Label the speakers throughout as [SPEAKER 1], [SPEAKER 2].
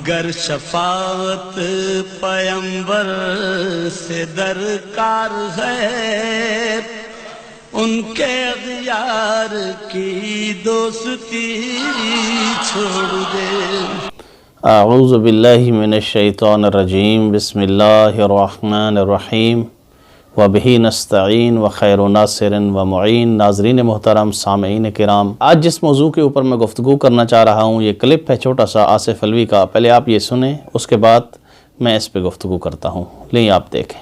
[SPEAKER 1] گر شفاعت پیمبر سے درکار ہے، ان کے اغیار کی دوستی چھوڑ دے۔
[SPEAKER 2] اعوذ باللہ من الشیطان الرجیم، بسم اللہ الرحمن الرحیم، وبہ نستعین وخیر ناصر ومعین۔ ناظرین محترم، سامعین کرام، آج جس موضوع کے اوپر میں گفتگو کرنا چاہ رہا ہوں، یہ کلپ ہے چھوٹا سا آصف الوی کا، پہلے آپ یہ سنیں، اس کے بعد میں اس پہ گفتگو کرتا ہوں، لیں آپ دیکھیں۔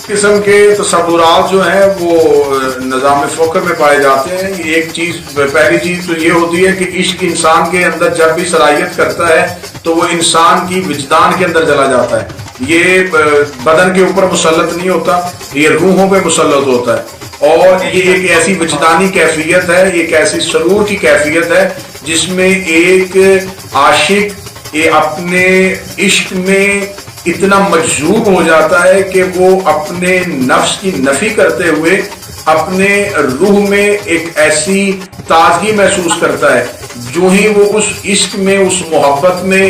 [SPEAKER 3] قسم کے تصورات جو ہیں وہ نظام فکر میں پائے جاتے ہیں۔ ایک چیز، پہلی چیز تو یہ ہوتی ہے کہ عشق انسان کے اندر جب بھی صلاحیت کرتا ہے تو وہ انسان کی وجدان کے اندر چلا جاتا ہے۔ یہ بدن کے اوپر مسلط نہیں ہوتا، یہ روحوں پہ مسلط ہوتا ہے، اور یہ ایک ایسی وجدانی کیفیت ہے، ایک ایسی شعور کی کیفیت ہے جس میں ایک عاشق یہ اپنے عشق میں اتنا مجذوب ہو جاتا ہے کہ وہ اپنے نفس کی نفی کرتے ہوئے اپنے روح میں ایک ایسی تازگی محسوس کرتا ہے۔ جو ہی وہ اس عشق میں، اس محبت میں،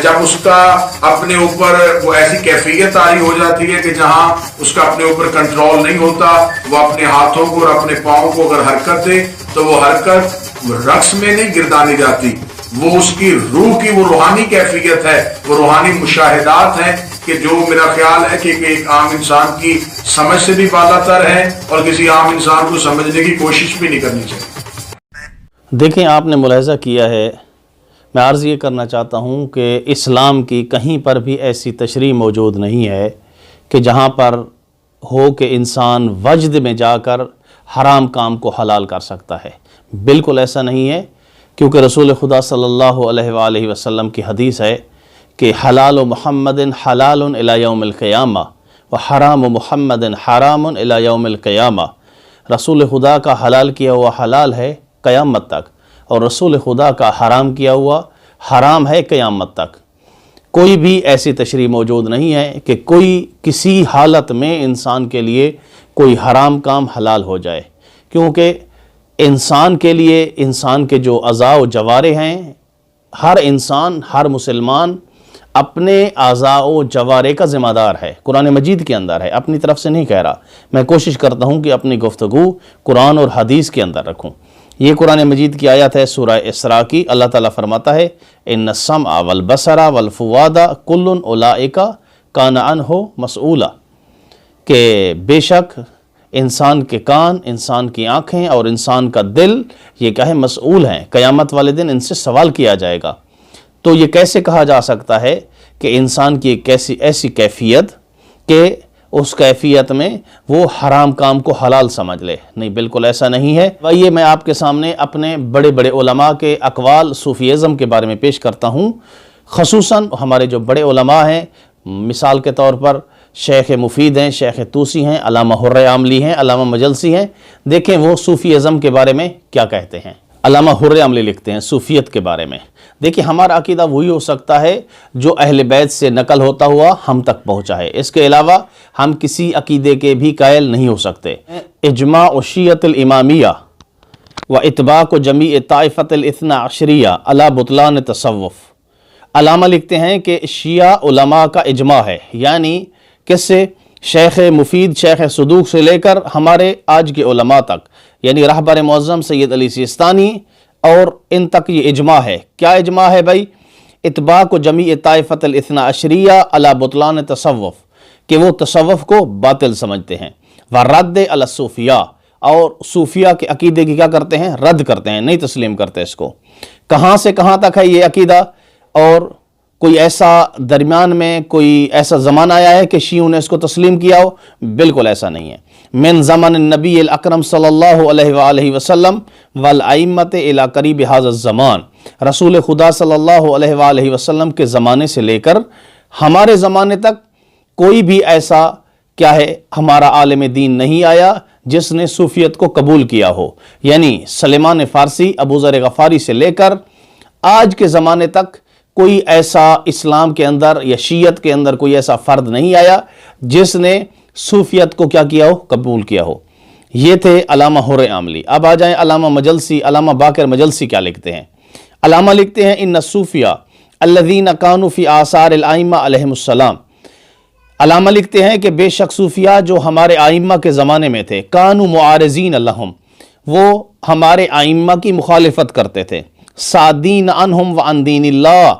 [SPEAKER 3] جب اس کا اپنے اوپر وہ ایسی کیفیت آئی ہو جاتی ہے کہ جہاں اس کا اپنے اوپر کنٹرول نہیں ہوتا، وہ اپنے ہاتھوں کو اور اپنے پاؤں کو اگر حرکت دے تو وہ حرکت رقص میں نہیں گردانی جاتی، وہ اس کی روح کی وہ روحانی کیفیت ہے، وہ روحانی مشاہدات ہیں کہ جو میرا خیال ہے کہ ایک عام انسان کی سمجھ سے بھی بالا تر ہے اور کسی عام انسان کو سمجھنے کی کوشش بھی نہیں کرنی چاہیے۔
[SPEAKER 2] دیکھیں، آپ نے ملاحظہ کیا ہے، میں عرض یہ کرنا چاہتا ہوں کہ اسلام کی کہیں پر بھی ایسی تشریح موجود نہیں ہے کہ جہاں پر ہو کہ انسان وجد میں جا کر حرام کام کو حلال کر سکتا ہے۔ بالکل ایسا نہیں ہے، کیونکہ رسول خدا صلی اللہ علیہ وآلہ وسلم کی حدیث ہے کہ حلال محمد حلال الی یوم القیامہ وحرام محمد حرام الی یوم القیامہ۔ رسول خدا کا حلال کیا ہوا حلال ہے قیامت تک، اور رسول خدا کا حرام کیا ہوا حرام ہے قیامت تک۔ کوئی بھی ایسی تشریح موجود نہیں ہے کہ کوئی کسی حالت میں انسان کے لیے کوئی حرام کام حلال ہو جائے، کیونکہ انسان کے لیے انسان کے جو اعضاء و جوارح ہیں، ہر انسان، ہر مسلمان اپنے اعضاء و جوارح کا ذمہ دار ہے، قرآن مجید کے اندر ہے، اپنی طرف سے نہیں کہہ رہا۔ میں کوشش کرتا ہوں کہ اپنی گفتگو قرآن اور حدیث کے اندر رکھوں۔ یہ قرآن مجید کی آیت ہے سورہ اسراء کی، اللہ تعالیٰ فرماتا ہے ان السمع والبصر والفؤاد کل اولئک کان عنہ مسئولا، کہ بے شک انسان کے کان، انسان کی آنکھیں اور انسان کا دل یہ کیا ہے، مسئول ہیں، قیامت والے دن ان سے سوال کیا جائے گا۔ تو یہ کیسے کہا جا سکتا ہے کہ انسان کی ایک ایسی کیفیت کہ اس کیفیت میں وہ حرام کام کو حلال سمجھ لے؟ نہیں، بالکل ایسا نہیں ہے۔ آئیے میں آپ کے سامنے اپنے بڑے بڑے علماء کے اقوال صوفیزم کے بارے میں پیش کرتا ہوں، خصوصاً ہمارے جو بڑے علماء ہیں، مثال کے طور پر شیخ مفید ہیں، شیخ طوسی ہیں، علامہ حر عاملی ہیں، علامہ مجلسی ہیں۔ دیکھیں وہ صوفیزم کے بارے میں کیا کہتے ہیں۔ علامہ حر عاملی لکھتے ہیں صوفیت کے بارے میں، دیکھیں ہمارا عقیدہ وہی ہو سکتا ہے جو اہل بیت سے نقل ہوتا ہوا ہم تک پہنچا ہے، اس کے علاوہ ہم کسی عقیدے کے بھی قائل نہیں ہو سکتے۔ اجماع شیعۃ الامامیہ و اتباع جمیع طائفۃ الاثنا عشریہ علی بطلان تصوف۔ علامہ لکھتے ہیں کہ شیعہ علماء کا اجماع ہے، یعنی کس سے؟ شیخ مفید، شیخ صدوق سے لے کر ہمارے آج کے علماء تک، یعنی رہبر معظم سید علی سیستانی اور ان تک یہ اجماع ہے۔ کیا اجماع ہے بھائی؟ اتباع جمیع طائفۃ الاثنا عشریہ علی بطلان تصوف، کہ وہ تصوف کو باطل سمجھتے ہیں، ورد علی الصوفیہ، اور صوفیہ کے عقیدے کی کیا کرتے ہیں؟ رد کرتے ہیں، نہیں تسلیم کرتے اس کو۔ کہاں سے کہاں تک ہے یہ عقیدہ؟ اور کوئی ایسا درمیان میں کوئی ایسا زمانہ آیا ہے کہ شیعوں نے اس کو تسلیم کیا ہو؟ بالکل ایسا نہیں ہے۔ من زمن النبی الاکرم صلی اللہ علیہ وآلہ وسلم والائمۃ الی قریب ھذا الزمان، رسول خدا صلی اللہ علیہ وآلہ وسلم کے زمانے سے لے کر ہمارے زمانے تک کوئی بھی ایسا کیا ہے ہمارا عالم دین نہیں آیا جس نے صوفیت کو قبول کیا ہو، یعنی سلیمان فارسی، ابو ذر غفاری سے لے کر آج کے زمانے تک کوئی ایسا اسلام کے اندر یا شیعت کے اندر کوئی ایسا فرد نہیں آیا جس نے صوفیت کو کیا کیا ہو؟ قبول کیا ہو۔ یہ تھے علامہ حر عاملی۔ اب آ جائیں علامہ مجلسی، علامہ باقر مجلسی کیا لکھتے ہیں؟ علامہ لکھتے ہیں ان الصوفیہ الذین کانوا فی آثار الائمہ علیہم السلام، علامہ لکھتے ہیں کہ بے شک صوفیاء جو ہمارے آئمہ کے زمانے میں تھے، کانوا معارضین لہم، وہ ہمارے آئمہ کی مخالفت کرتے تھے، صادین عنہم وعن دین اللہ،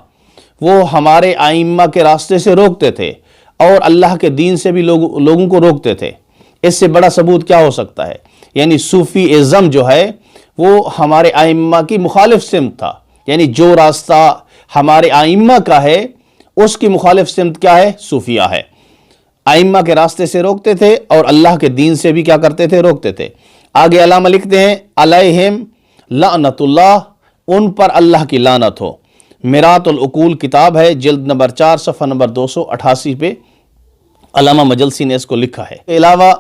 [SPEAKER 2] وہ ہمارے آئمہ کے راستے سے روکتے تھے اور اللہ کے دین سے بھی لوگوں کو روکتے تھے۔ اس سے بڑا ثبوت کیا ہو سکتا ہے؟ یعنی صوفی ازم جو ہے وہ ہمارے آئمہ کی مخالف سمت تھا، یعنی جو راستہ ہمارے آئمہ کا ہے اس کی مخالف سمت کیا ہے؟ صوفیہ ہے۔ آئمہ کے راستے سے روکتے تھے اور اللہ کے دین سے بھی کیا کرتے تھے؟ روکتے تھے۔ آگے علامہ لکھتے ہیں علیہم لعنت اللہ، ان پر اللہ کی لعنت ہو۔ میرات العقول کتاب ہے، جلد نمبر 4 صفحہ نمبر 288 پہ علامہ مجلسی نے اس کو لکھا ہے۔ اس کے علاوہ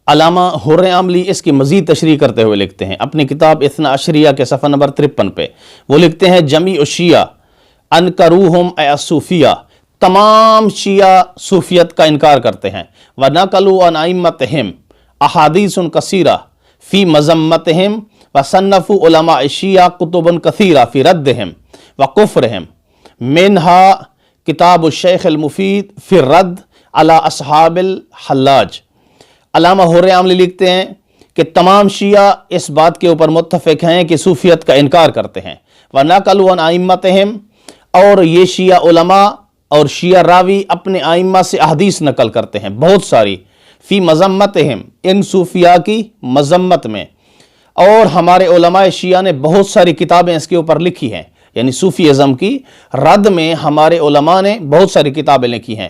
[SPEAKER 2] علامہ حر عاملی اس کی مزید تشریح کرتے ہوئے لکھتے ہیں اپنی کتاب اثنا عشریہ کے صفحہ نمبر 53 پہ، وہ لکھتے ہیں جمیع الشیعہ انکروہم اے الصوفیہ، تمام شیعہ صوفیت کا انکار کرتے ہیں، وَنَقَلُوا عَنْ أَئِمَّتِهِمْ أَحَادِيثٌ كَثِيرَةٌ فِي مَذَمَّتِهِمْ وَصَنَّفُوا عُلَمَاء الشِّيَّعَةِ كُتُبًا كَثِيرَةً فِي رَدِّهِمْ وَكُفْرِهِمْ مِنْهَا کتاب الشیخ المفید فی الرد علی اصحاب الحلاج۔ علامہ حر عاملی لکھتے ہیں کہ تمام شیعہ اس بات کے اوپر متفق ہیں کہ صوفیت کا انکار کرتے ہیں، وَنَقَلُوا عَنْ أَئِمَّتِهِمْ، اور یہ شیعہ علماء اور شیعہ راوی اپنے آئمہ سے احادیث نقل کرتے ہیں بہت ساری، فی مذمتہم، ان صوفیاء کی مذمت میں، اور ہمارے علماء شیعہ نے بہت ساری کتابیں اس کے اوپر لکھی ہیں، یعنی صوفی ازم کی رد میں ہمارے علماء نے بہت ساری کتابیں لکھی ہیں،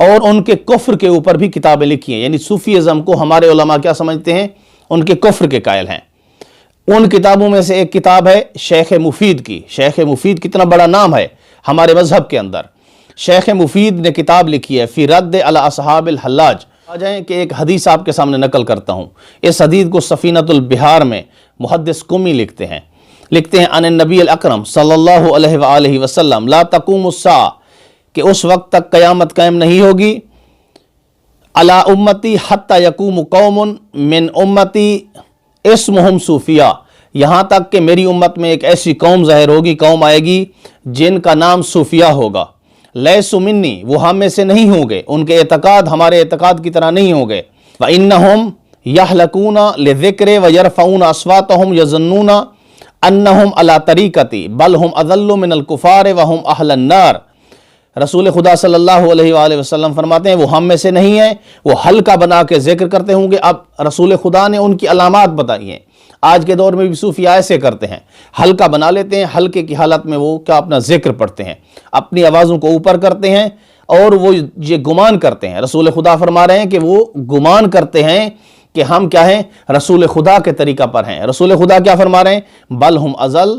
[SPEAKER 2] اور ان کے کفر کے اوپر بھی کتابیں لکھی ہیں۔ یعنی صوفی ازم کو ہمارے علماء کیا سمجھتے ہیں؟ ان کے کفر کے قائل ہیں۔ ان کتابوں میں سے ایک کتاب ہے شیخ مفید کی۔ شیخ مفید کتنا بڑا نام ہے ہمارے مذہب کے اندر۔ شیخ مفید نے کتاب لکھی ہے فی رد علی اصحاب الحلاج۔ آ جائیں کہ ایک حدیث آپ کے سامنے نقل کرتا ہوں۔ اس حدیث کو سفینۃ البحار میں محدث قمی لکھتے ہیں عن النبی الاکرم صلی اللہ علیہ وآلہ وسلم لا تقوم الساعہ، کہ اس وقت تک قیامت قائم نہیں ہوگی، علی امتی حتی یقوم قوم من امتی اسمہم صوفیہ، یہاں تک کہ میری امت میں ایک ایسی قوم ظاہر ہوگی، قوم آئے گی جن کا نام صوفیہ ہوگا، لیسوا منی، وہ ہم میں سے نہیں ہوں گے، ان کے اعتقاد ہمارے اعتقاد کی طرح نہیں ہوں گے، وَإِنَّهُمْ يَحْلَقُونَ لِلذِّكْرِ وَيَرْفَعُونَ أَصْوَاتَهُمْ يَظُنُّونَ أَنَّهُمْ عَلَى طَرِيقَتِي بَلْ هُمْ أَضَلُّ مِنَ الْكُفَارِ وَهُمْ أَهْلَ النَّارِ۔ رسول خدا صلی اللہ علیہ وآلہ وسلم فرماتے ہیں وہ ہم میں سے نہیں ہیں، وہ حلقہ بنا کے ذکر کرتے ہوں گے۔ اب رسول خدا نے ان کی علامات بتائی ہیں۔ آج کے دور میں بھی صوفیاء ایسے کرتے ہیں، حلقہ بنا لیتے ہیں، حلقے کی حالت میں وہ کیا اپنا ذکر پڑھتے ہیں، اپنی آوازوں کو اوپر کرتے ہیں، اور وہ یہ گمان کرتے ہیں، رسول خدا فرما رہے ہیں کہ وہ گمان کرتے ہیں کہ ہم کیا ہیں؟ رسول خدا کے طریقہ پر ہیں۔ رسول خدا کیا فرما رہے ہیں؟ بل ہم اضل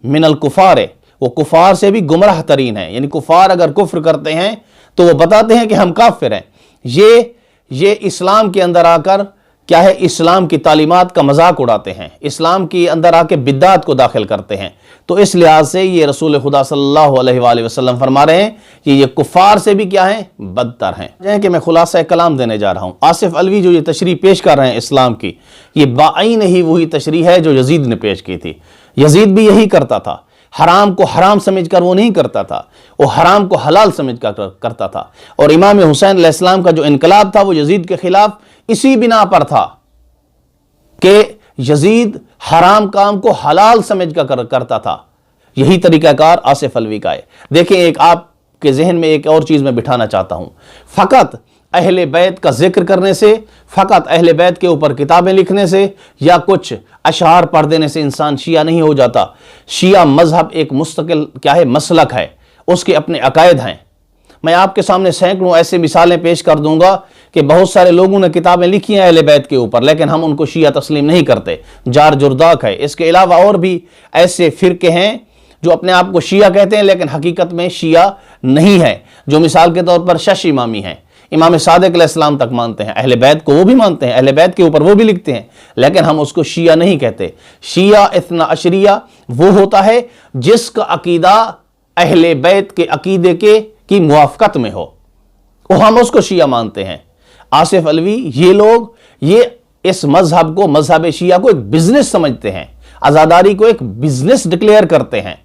[SPEAKER 2] من الکفار، وہ کفار سے بھی گمراہ ترین ہیں۔ یعنی کفار اگر کفر کرتے ہیں تو وہ بتاتے ہیں کہ ہم کافر ہیں۔ یہ اسلام کے اندر آ کر کیا ہے؟ اسلام کی تعلیمات کا مذاق اڑاتے ہیں، اسلام کے اندر آ کے بدعات کو داخل کرتے ہیں۔ تو اس لحاظ سے یہ رسول خدا صلی اللہ علیہ وآلہ وسلم فرما رہے ہیں کہ یہ کفار سے بھی کیا ہیں؟ بدتر ہیں۔ کہ میں خلاصہ کلام دینے جا رہا ہوں۔ آصف علوی جو یہ تشریح پیش کر رہے ہیں اسلام کی، یہ بعین ہی وہی تشریح ہے جو یزید نے پیش کی تھی۔ یزید بھی یہی کرتا تھا، حرام کو حرام سمجھ کر وہ نہیں کرتا تھا، وہ حرام کو حلال سمجھ کر کرتا تھا۔ اور امام حسین علیہ السلام کا جو انقلاب تھا وہ یزید کے خلاف اسی بنا پر تھا کہ یزید حرام کام کو حلال سمجھ کر کرتا تھا۔ یہی طریقہ کار آصف علوی کا ہے۔ دیکھیں، ایک آپ کے ذہن میں ایک اور چیز میں بٹھانا چاہتا ہوں، فقط اہل بیت کا ذکر کرنے سے، فقط اہل بیت کے اوپر کتابیں لکھنے سے یا کچھ اشعار پڑھ دینے سے انسان شیعہ نہیں ہو جاتا۔ شیعہ مذہب ایک مستقل کیا ہے؟ مسلک ہے، اس کے اپنے عقائد ہیں۔ میں آپ کے سامنے سینکڑوں ایسے مثالیں پیش کر دوں گا کہ بہت سارے لوگوں نے کتابیں لکھی ہیں اہل بیت کے اوپر، لیکن ہم ان کو شیعہ تسلیم نہیں کرتے، جار جرداق ہے۔ اس کے علاوہ اور بھی ایسے فرقے ہیں جو اپنے آپ کو شیعہ کہتے ہیں لیکن حقیقت میں شیعہ نہیں ہے، جو مثال کے طور پر شش امامی ہیں، امام صادق علیہ السلام تک مانتے ہیں، اہل بیت کو وہ بھی مانتے ہیں، اہل بیت کے اوپر وہ بھی لکھتے ہیں، لیکن ہم اس کو شیعہ نہیں کہتے۔ شیعہ اثنا عشریہ وہ ہوتا ہے جس کا عقیدہ اہل بیت کے عقیدے کی موافقت میں ہو، وہ ہم اس کو شیعہ مانتے ہیں۔ آصف علوی یہ لوگ یہ اس مذہب کو، مذہب شیعہ کو ایک بزنس سمجھتے ہیں، عزاداری کو ایک بزنس ڈکلیئر کرتے ہیں۔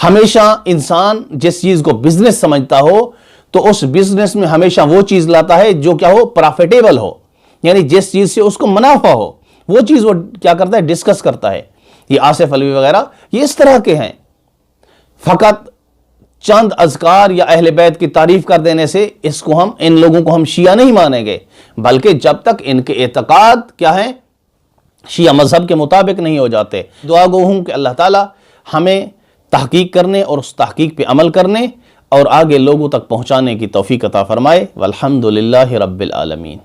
[SPEAKER 2] ہمیشہ انسان جس چیز کو بزنس سمجھتا ہو تو اس بزنس میں ہمیشہ وہ چیز لاتا ہے جو کیا ہو، پرافیٹیبل ہو، یعنی جس چیز سے اس کو منافع ہو وہ چیز وہ کیا کرتا ہے، ڈسکس کرتا ہے۔ یہ آصف علوی وغیرہ یہ اس طرح کے ہیں۔ فقط چند اذکار یا اہل بیت کی تعریف کر دینے سے ان لوگوں کو ہم شیعہ نہیں مانیں گے، بلکہ جب تک ان کے اعتقاد کیا ہیں، شیعہ مذہب کے مطابق نہیں ہو جاتے۔ دعا گو ہوں کہ اللہ تعالی ہمیں تحقیق کرنے اور اس تحقیق پہ عمل کرنے اور آگے لوگوں تک پہنچانے کی توفیق عطا فرمائے۔ والحمدللہ رب العالمین۔